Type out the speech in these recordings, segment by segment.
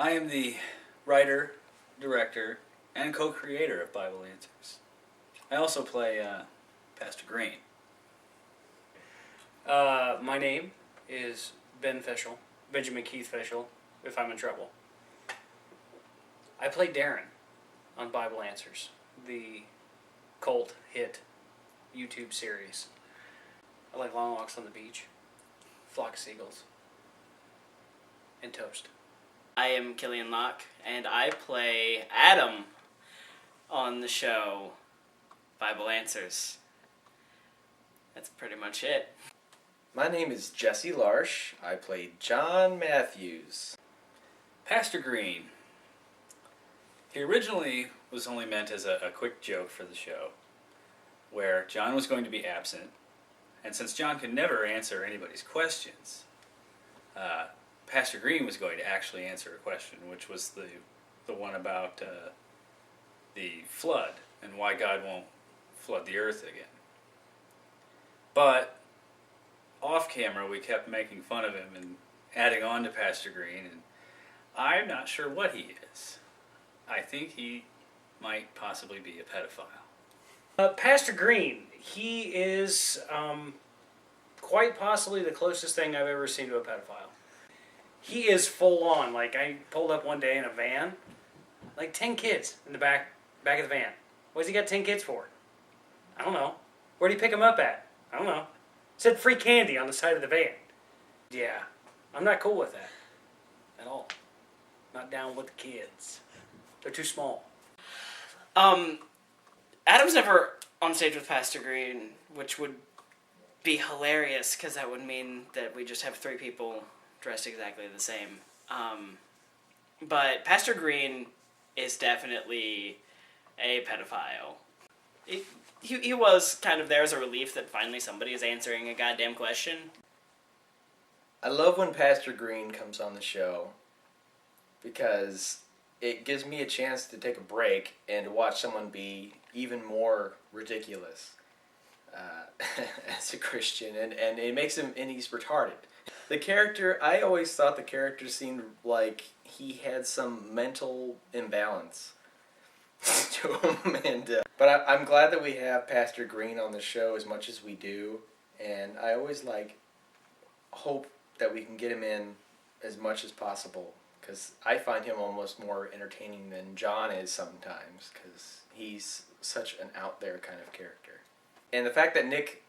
I am the writer, director, and co-creator of Bible Answers. I also play Pastor Green. My name is Benjamin Keith Fishel, if I'm in trouble. I play Darren on Bible Answers, the cult hit YouTube series. I like long walks on the beach, flock of seagulls, and toast. I am Killian Locke, and I play Adam on the show Bible Answers. That's pretty much it. My name is Jesse Larsh. I play John Matthews. Pastor Green. He originally was only meant as a quick joke for the show, where John was going to be absent, and since John could never answer anybody's questions, Pastor Green was going to actually answer a question, which was the one about the flood and why God won't flood the earth again. But off camera, we kept making fun of him and adding on to Pastor Green, and I'm not sure what he is. I think he might possibly be a pedophile. Pastor Green, he is quite possibly the closest thing I've ever seen to a pedophile. He is full on. Like, I pulled up one day in a van, like 10 kids in the back of the van. What's he got 10 kids for? I don't know. Where'd he pick them up at? I don't know. It said free candy on the side of the van. Yeah, I'm not cool with that at all. Not down with the kids. They're too small. Adam's never on stage with Pastor Green, which would be hilarious, because that would mean that we just have three people dressed exactly the same. But Pastor Green is definitely a pedophile. He was kind of there as a relief that finally somebody is answering a goddamn question. I love when Pastor Green comes on the show because it gives me a chance to take a break and watch someone be even more ridiculous as a Christian, and it makes him, and he's retarded. The character, I always thought the character seemed like he had some mental imbalance to him, but I'm glad that we have Pastor Green on the show as much as we do, and I always hope that we can get him in as much as possible, because I find him almost more entertaining than John is sometimes, because he's such an out there kind of character. And the fact that Nick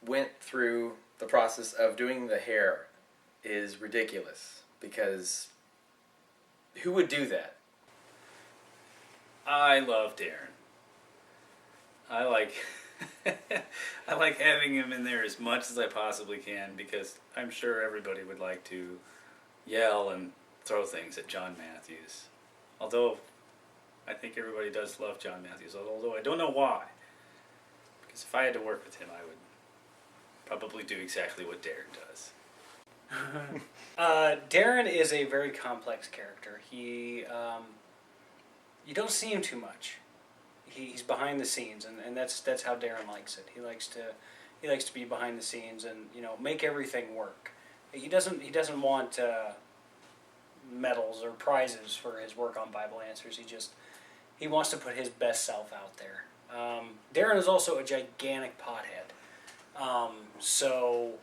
went through the process of doing the hair is ridiculous, because who would do that? I love Darren. I like having him in there as much as I possibly can, because I'm sure everybody would like to yell and throw things at John Matthews. Although I think everybody does love John Matthews, although I don't know why. Because if I had to work with him, I would probably do exactly what Darren does. Darren is a very complex character. He, you don't see him too much. He's behind the scenes, and that's how Darren likes it. He likes to be behind the scenes and make everything work. He doesn't want medals or prizes for his work on Bible Answers. He wants to put his best self out there. Darren is also a gigantic pothead. So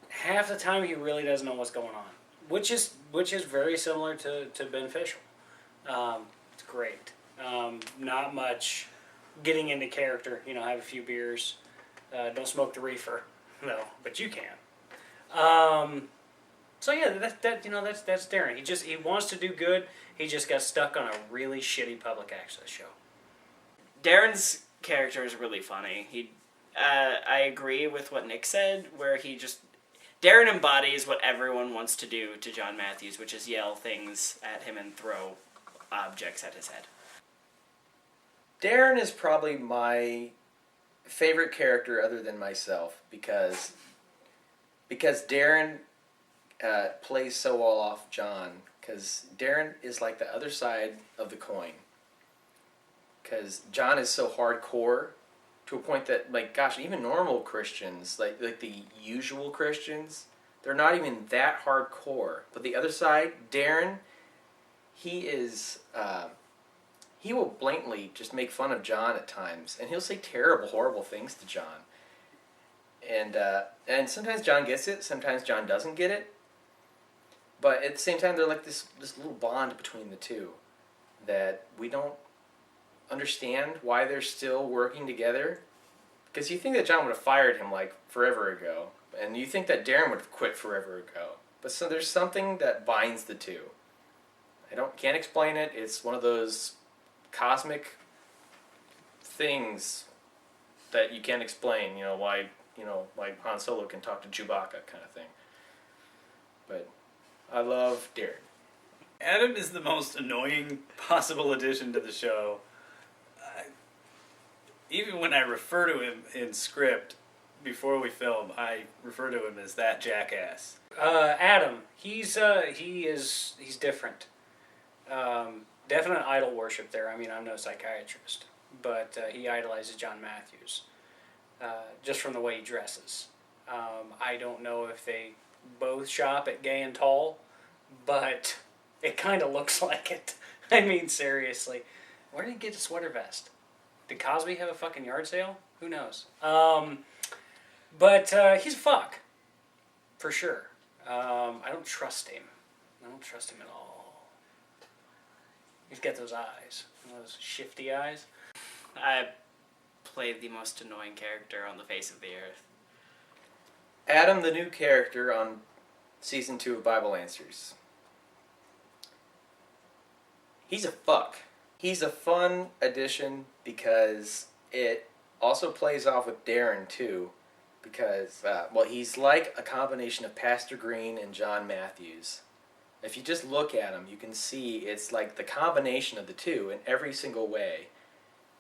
half the time he really doesn't know what's going on, which is very similar to Ben Fishel. It's great. Not much getting into character. Have a few beers. Don't smoke the reefer. No, but you can. So yeah, that's Darren. He wants to do good. He just got stuck on a really shitty public access show. Darren's character is really funny. I agree with what Nick said, where Darren embodies what everyone wants to do to John Matthews, which is yell things at him and throw objects at his head. Darren is probably my favorite character other than myself, because Darren plays so well off John, because Darren is like the other side of the coin. Because John is so hardcore to a point that, even normal Christians, like the usual Christians, they're not even that hardcore. But the other side, Darren, he is, he will blatantly just make fun of John at times, and he'll say terrible, horrible things to John. And sometimes John gets it, sometimes John doesn't get it. But at the same time, they're like this little bond between the two that we don't understand why they're still working together. Because you think that John would have fired him like forever ago, and you think that Darren would have quit forever ago. But so there's something that binds the two. Can't explain it. It's one of those cosmic things that you can't explain. Why Han Solo can talk to Chewbacca, kind of thing. But I love Darren. Adam is the most annoying possible addition to the show. Even when I refer to him in script before we film, I refer to him as that jackass. Adam, he's different. Definite idol worship there. I mean, I'm no psychiatrist, but he idolizes John Matthews, just from the way he dresses. I don't know if they both shop at Gay and Tall, but it kind of looks like it. I mean, seriously. Where did he get a sweater vest? Did Cosby have a fucking yard sale? Who knows? But he's a fuck. For sure. I don't trust him. I don't trust him at all. He's got those eyes. Those shifty eyes. I played the most annoying character on the face of the earth. Adam, the new character on Season 2 of Bible Answers. He's a fuck. He's a fun addition because it also plays off with Darren, too. Because, he's like a combination of Pastor Green and John Matthews. If you just look at him, you can see it's like the combination of the two in every single way.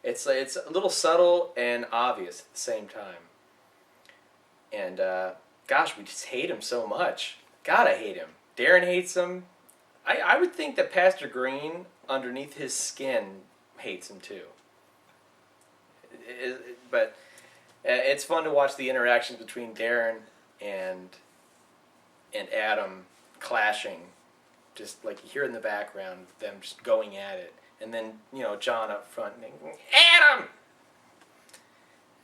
It's a little subtle and obvious at the same time. And, we just hate him so much. God, I hate him. Darren hates him. I would think that Pastor Green, underneath his skin, hates him too. But it's fun to watch the interactions between Darren and Adam clashing. Just like you hear in the background, them just going at it. And then, John up front, Adam!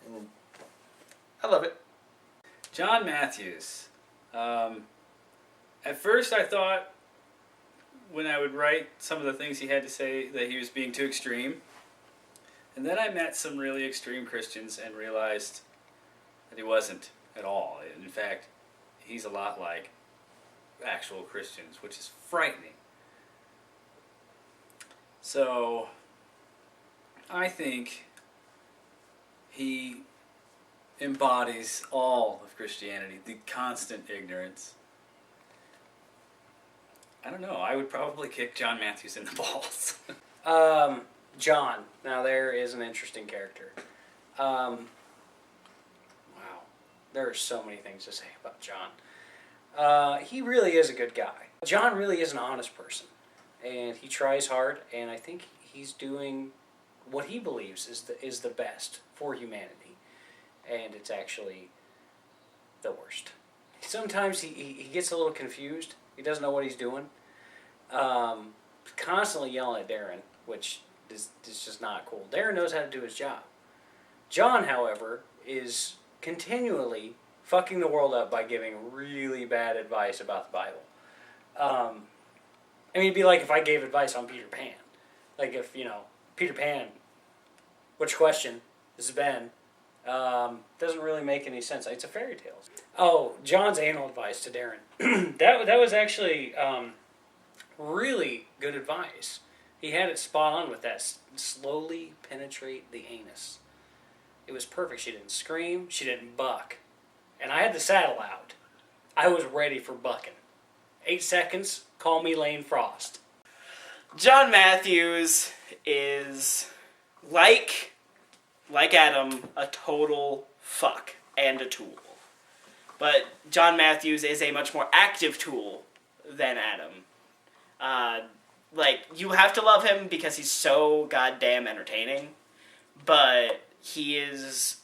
And I love it. John Matthews. At first I thought, when I would write some of the things he had to say, that he was being too extreme. And then I met some really extreme Christians and realized that he wasn't at all. In fact, he's a lot like actual Christians, which is frightening. So, I think he embodies all of Christianity, the constant ignorance. I don't know, I would probably kick John Matthews in the balls. John. Now, there is an interesting character. Wow. There are so many things to say about John. He really is a good guy. John really is an honest person. And he tries hard, and I think he's doing what he believes is the best for humanity. And it's actually the worst. Sometimes he gets a little confused. He doesn't know what he's doing. Constantly yelling at Darren, which is just not cool. Darren knows how to do his job. John, however, is continually fucking the world up by giving really bad advice about the Bible. It'd be like if I gave advice on Peter Pan. Like if, Peter Pan, which question? This is Ben. Doesn't really make any sense. It's a fairy tale. Oh, John's anal advice to Darren. that was actually really good advice. He had it spot on with that. Slowly penetrate the anus. It was perfect. She didn't scream. She didn't buck. And I had the saddle out. I was ready for bucking. 8 seconds, call me Lane Frost. John Matthews is, like Adam, a total fuck and a tool. But John Matthews is a much more active tool than Adam. You have to love him because he's so goddamn entertaining, but he is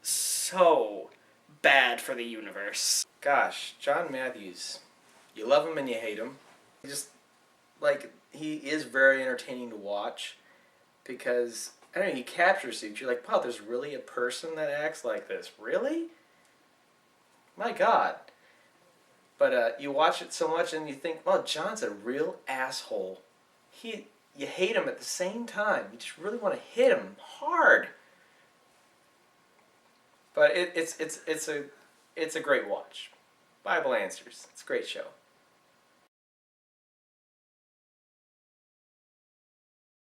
so bad for the universe. gosh, John Matthews, you love him and you hate him. He is very entertaining to watch because, I don't know, he captures you. You're like, wow, there's really a person that acts like this. Really? My God. But you watch it so much and you think, well, John's a real asshole. You hate him at the same time. You just really want to hit him hard. But it's a great watch. Bible Answers. It's a great show.